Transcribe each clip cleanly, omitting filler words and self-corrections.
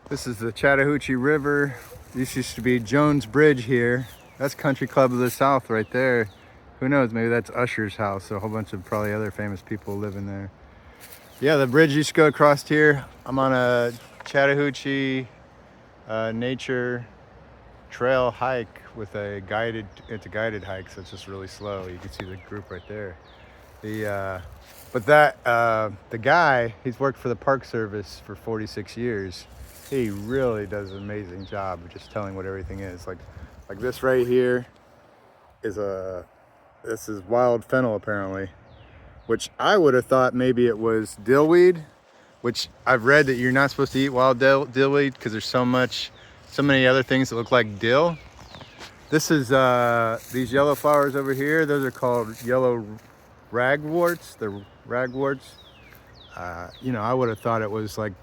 This is the Chattahoochee River. This used to be Jones Bridge here. That's Country Club of the South right there. Who knows, maybe that's Usher's house. A whole bunch of probably other famous people living there. Yeah, the bridge used to go across here. I'm on a Chattahoochee nature trail hike with a guided, it's a guided hike, so it's just really slow. You can see the group right there. The guy, he's worked for the Park Service for 46 years. He really does an amazing job of just telling what everything is. Like this right here is this is wild fennel apparently, which I would have thought maybe it was dillweed, which I've read that you're not supposed to eat wild dillweed because there's so many other things that look like dill. This is these yellow flowers over here. Those are called yellow ragworts. They're ragworts. I would have thought it was like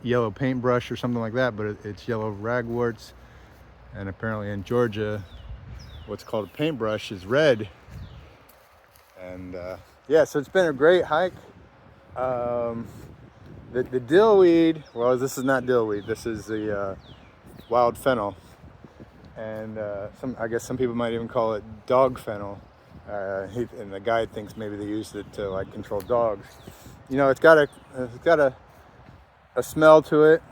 yellow paintbrush or something like that, but it's yellow ragworts. And apparently in Georgia, what's called a paintbrush is red. And yeah, so it's been a great hike. The dillweed, well, this is not dillweed. This is the wild fennel. And I guess some people might even call it dog fennel. And the guide thinks maybe they used it to like control dogs. It's got a smell to it,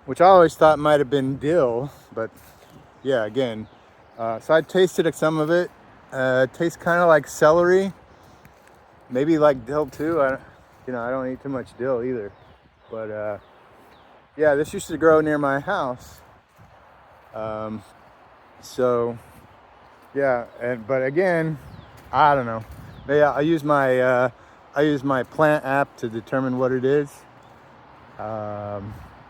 which I always thought might have been dill, but yeah, again. So I tasted some of it. It tastes kind of like celery, maybe like dill too. I don't eat too much dill either, but yeah, this used to grow near my house. So yeah, but again, I don't know. Maybe I use my plant app to determine what it is.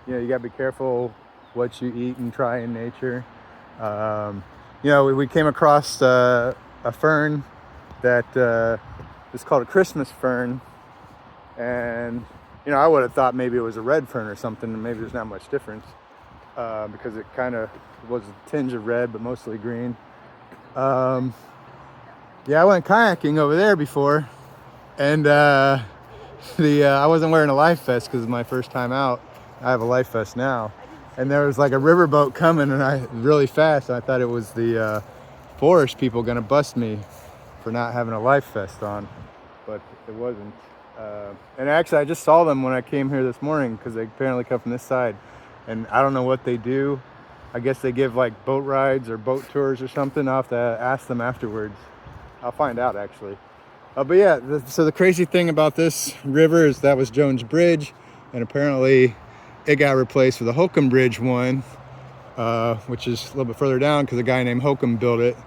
You gotta be careful what you eat and try in nature. We came across a fern that is called a Christmas fern, and I would have thought maybe it was a red fern or something, and maybe there's not much difference because it kind of was a tinge of red, but mostly green. Yeah, I went kayaking over there before, and I wasn't wearing a life vest because it's my first time out. I have a life vest now, and there was like a riverboat coming, and really fast. And I thought it was the forest people gonna bust me for not having a life vest on, but it wasn't. And actually, I just saw them when I came here this morning because they apparently come from this side, and I don't know what they do. I guess they give like boat rides or boat tours or something. I'll have to ask them afterwards. I'll find out actually. But yeah, so the crazy thing about this river is that was Jones Bridge, and apparently it got replaced with a Holcomb Bridge one, which is a little bit further down because a guy named Holcomb built it.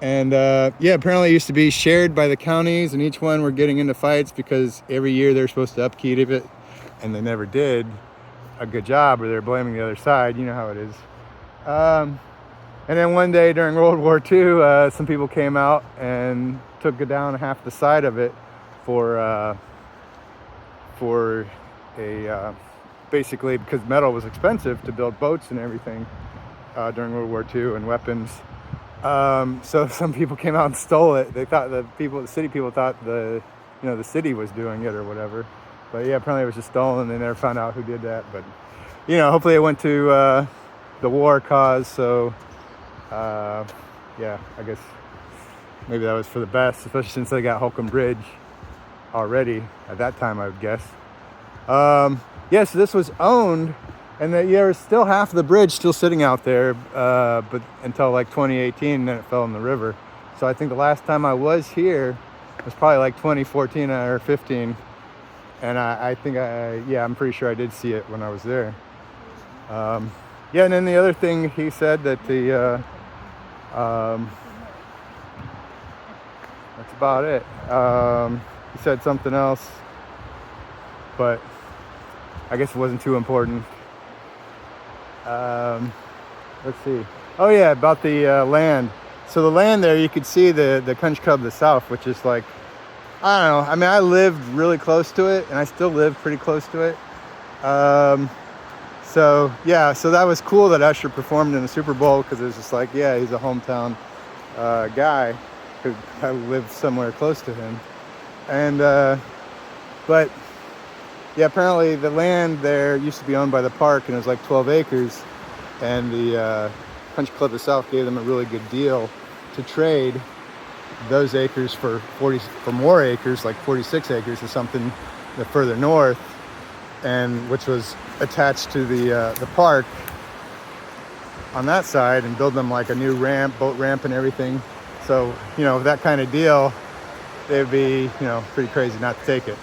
And yeah, apparently it used to be shared by the counties, and each one were getting into fights because every year they're supposed to upkeep it, and they never did a good job, or they're blaming the other side. You know how it is. And then one day during World War II, some people came out and took down half the side of it for basically because metal was expensive to build boats and everything during World War II and weapons. So some people came out and stole it. They thought the city people thought the city was doing it or whatever. But yeah, apparently it was just stolen. They never found out who did that. But hopefully it went to the war cause. So yeah, I guess maybe that was for the best, especially since they got Holcomb Bridge already at that time, I would guess. Yeah, so this was owned, and there was still half of the bridge still sitting out there, but until like 2018, and then it fell in the river. So I think the last time I was here was probably like 2014 or 15, and I'm pretty sure I did see it when I was there. Yeah, and then the other thing he said that that's about it. He said something else, but I guess it wasn't too important. Let's see. Oh yeah, about the land. So the land there, you could see the Country Club of the South, which is like, I don't know. I mean, I lived really close to it, and I still live pretty close to it. So yeah, so that was cool that Usher performed in the Super Bowl because it was just like, yeah, he's a hometown guy who lived somewhere close to him. And but Yeah, apparently the land there used to be owned by the park, and it was like 12 acres. And the Country Club of the South gave them a really good deal to trade those acres for more acres, like 46 acres or something, further north, and which was attached to the park on that side, and build them like a new ramp, boat ramp, and everything. So, you know, that kind of deal, it'd be, you know, pretty crazy not to take it.